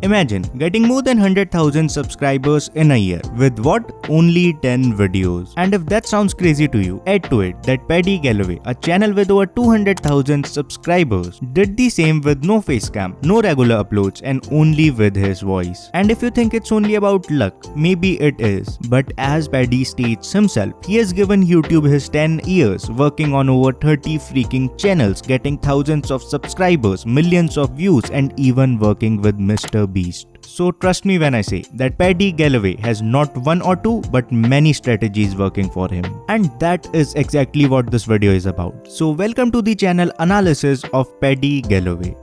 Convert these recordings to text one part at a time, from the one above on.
Imagine getting more than 100,000 subscribers in a year with what? Only 10 videos. And if that sounds crazy to you, add to it that Paddy Galloway, a channel with over 200,000 subscribers, did the same with no face cam, no regular uploads, and only with his voice. And if you think it's only about luck, maybe it is. But as Paddy states himself, he has given YouTube his 10 years working on over 30 freaking channels, getting thousands of subscribers, millions of views, and even working with Mr. Beast. So trust me when I say that Paddy Galloway has not one or two but many strategies working for him. And that is exactly what this video is about. So welcome to the channel analysis of Paddy Galloway.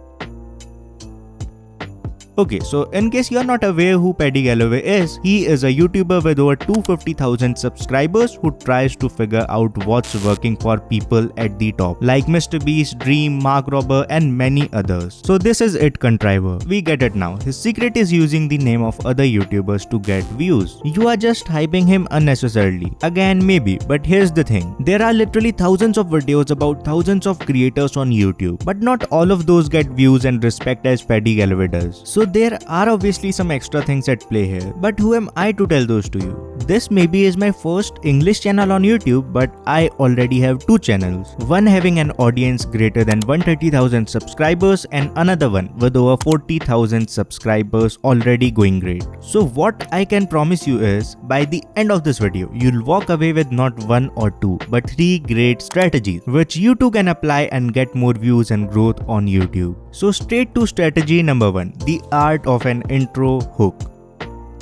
Okay, so in case you are not aware who Paddy Galloway is, he is a YouTuber with over 250,000 subscribers who tries to figure out what's working for people at the top, like Mr. Beast, Dream, Mark Rober, and many others. So this is it, contriver. We get it now. His secret is using the name of other YouTubers to get views. You are just hyping him unnecessarily. Again, maybe, but here's the thing. There are literally thousands of videos about thousands of creators on YouTube, but not all of those get views and respect as Paddy Galloway does. So there are obviously some extra things at play here, but who am I to tell those to you? This maybe is my first English channel on YouTube, but I already have two channels. One having an audience greater than 130,000 subscribers and another one with over 40,000 subscribers already going great. So what I can promise you is, by the end of this video, you'll walk away with not one or two, but three great strategies, which you too can apply and get more views and growth on YouTube. So straight to strategy number 1, the art of an intro hook.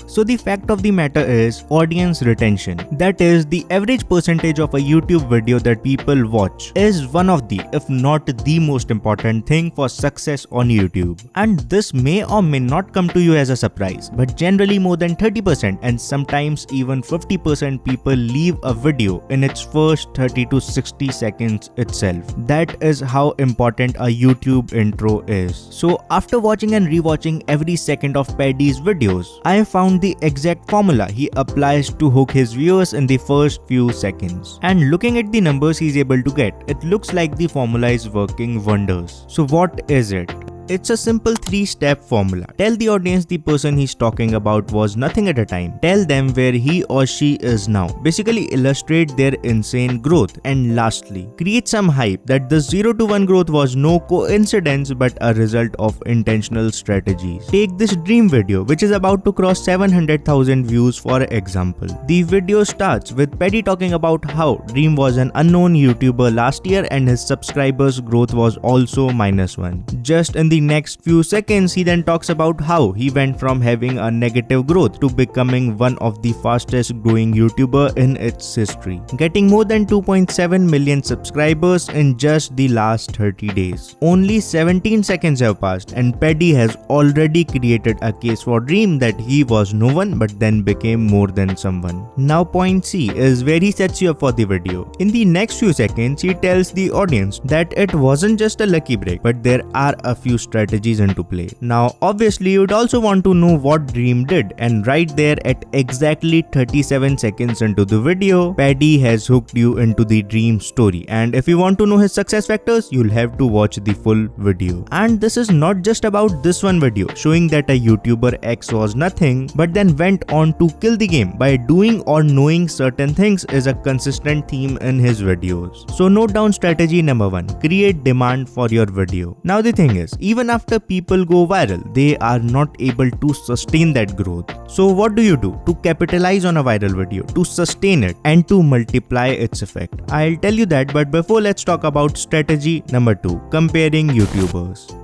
So the fact of the matter is audience retention. That is, the average percentage of a YouTube video that people watch is one of the, if not the most important thing for success on YouTube. And this may or may not come to you as a surprise, but generally more than 30% and sometimes even 50% people leave a video in its first 30 to 60 seconds itself. That is how important a YouTube intro is. So after watching and rewatching every second of Paddy's videos, I found the exact formula he applies to hook his viewers in the first few seconds. And looking at the numbers he's able to get, it looks like the formula is working wonders. So what is it? It's a simple 3-step formula. Tell the audience the person he's talking about was nothing at a time. Tell them where he or she is now. Basically illustrate their insane growth. And lastly, create some hype that the 0 to 1 growth was no coincidence but a result of intentional strategies. Take this Dream video, which is about to cross 700,000 views for example. The video starts with Paddy talking about how Dream was an unknown YouTuber last year and his subscribers growth was also -1. Just in the next few seconds, he then talks about how he went from having a negative growth to becoming one of the fastest growing YouTuber in its history, getting more than 2.7 million subscribers in just the last 30 days. Only 17 seconds have passed and Paddy has already created a case for Dream that he was no one but then became more than someone. Now point C is where he sets you up for the video. In the next few seconds, he tells the audience that it wasn't just a lucky break, but there are a few strategies into play. Now obviously you'd also want to know what Dream did, and right there at exactly 37 seconds into the video, Paddy has hooked you into the Dream story. And if you want to know his success factors, you'll have to watch the full video. And this is not just about this one video showing that a YouTuber X was nothing but then went on to kill the game by doing or knowing certain things is a consistent theme in his videos. So note down strategy number 1, create demand for your video. Now the thing is, even after people go viral, they are not able to sustain that growth. So what do you do to capitalize on a viral video, to sustain it and to multiply its effect? I'll tell you that, but before, let's talk about strategy number 2, comparing YouTubers.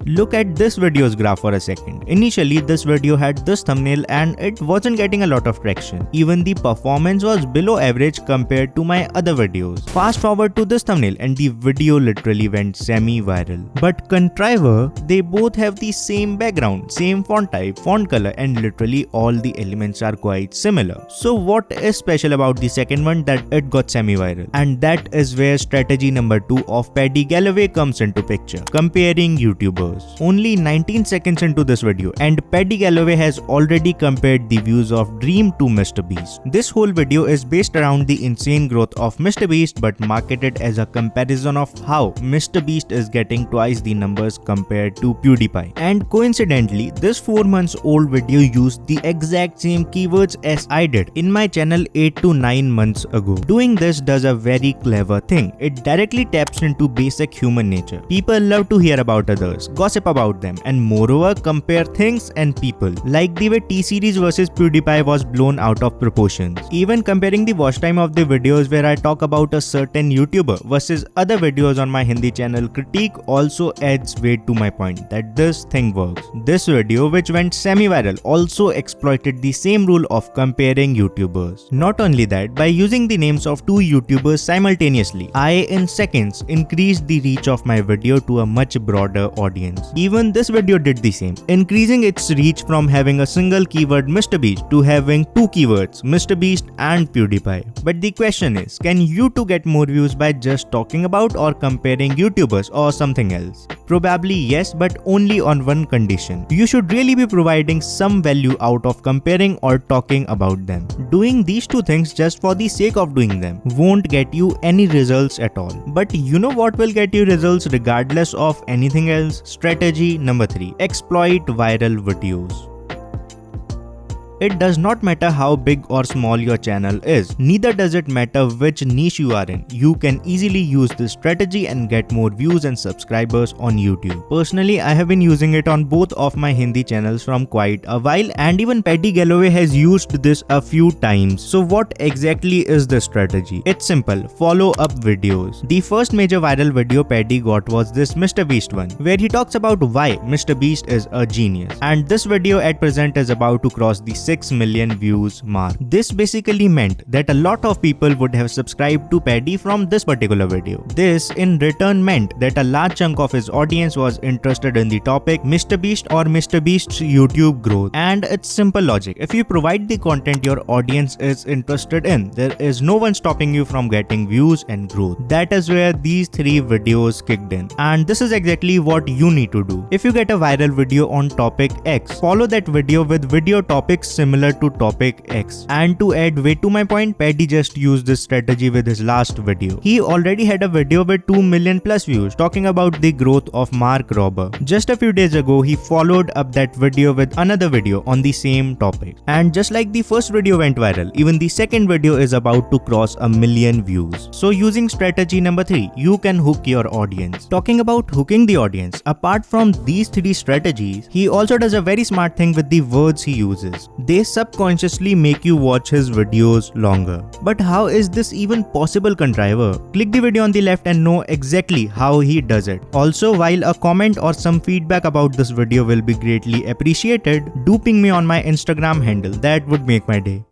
Look at this video's graph for a second. Initially, this video had this thumbnail and it wasn't getting a lot of traction. Even the performance was below average compared to my other videos. Fast forward to this thumbnail and the video literally went semi-viral. But contriver, they both have the same background, same font type, font color, and literally all the elements are quite similar. So what is special about the second one that it got semi-viral? And that is where strategy number 2 of Paddy Galloway comes into picture, comparing YouTubers. followers. Only 19 seconds into this video and Paddy Galloway has already compared the views of Dream to MrBeast. This whole video is based around the insane growth of MrBeast but marketed as a comparison of how MrBeast is getting twice the numbers compared to PewDiePie. And coincidentally, this 4 months old video used the exact same keywords as I did in my channel 8 to 9 months ago. Doing this does a very clever thing. It directly taps into basic human nature. People love to hear about others, gossip about them, and moreover compare things and people. Like the way T-Series versus PewDiePie was blown out of proportions. Even comparing the watch time of the videos where I talk about a certain YouTuber versus other videos on my Hindi channel critique also adds weight to my point that this thing works. This video, which went semi-viral, also exploited the same rule of comparing YouTubers. Not only that, by using the names of two YouTubers simultaneously, I in seconds increased the reach of my video to a much broader audience. Even this video did the same, increasing its reach from having a single keyword MrBeast to having two keywords MrBeast and PewDiePie. But the question is, can you too get more views by just talking about or comparing YouTubers or something else? Probably yes, but only on one condition. You should really be providing some value out of comparing or talking about them. Doing these two things just for the sake of doing them won't get you any results at all. But you know what will get you results regardless of anything else? Strategy number 3. Exploit viral videos. It does not matter how big or small your channel is, neither does it matter which niche you are in. You can easily use this strategy and get more views and subscribers on YouTube. Personally, I have been using it on both of my Hindi channels from quite a while, and even Paddy Galloway has used this a few times. So what exactly is the strategy? It's simple, follow up videos. The first major viral video Paddy got was this MrBeast one, where he talks about why MrBeast is a genius. And this video at present is about to cross the 6 million views mark. This basically meant that a lot of people would have subscribed to Paddy from this particular video. This in return meant that a large chunk of his audience was interested in the topic MrBeast or MrBeast's YouTube growth. And it's simple logic. If you provide the content your audience is interested in, there is no one stopping you from getting views and growth. That is where these 3 videos kicked in. And this is exactly what you need to do. If you get a viral video on topic X, follow that video with video topics similar to topic X. And to add weight to my point, Paddy just used this strategy with his last video. He already had a video with 2 million plus views talking about the growth of Mark Rober. Just a few days ago, he followed up that video with another video on the same topic. And just like the first video went viral, even the second video is about to cross 1 million views. So using strategy number 3, you can hook your audience. Talking about hooking the audience, apart from these 3 strategies, he also does a very smart thing with the words he uses. They subconsciously make you watch his videos longer. But how is this even possible, contriver? Click the video on the left and know exactly how he does it. Also, while a comment or some feedback about this video will be greatly appreciated, do ping me on my Instagram handle. That would make my day.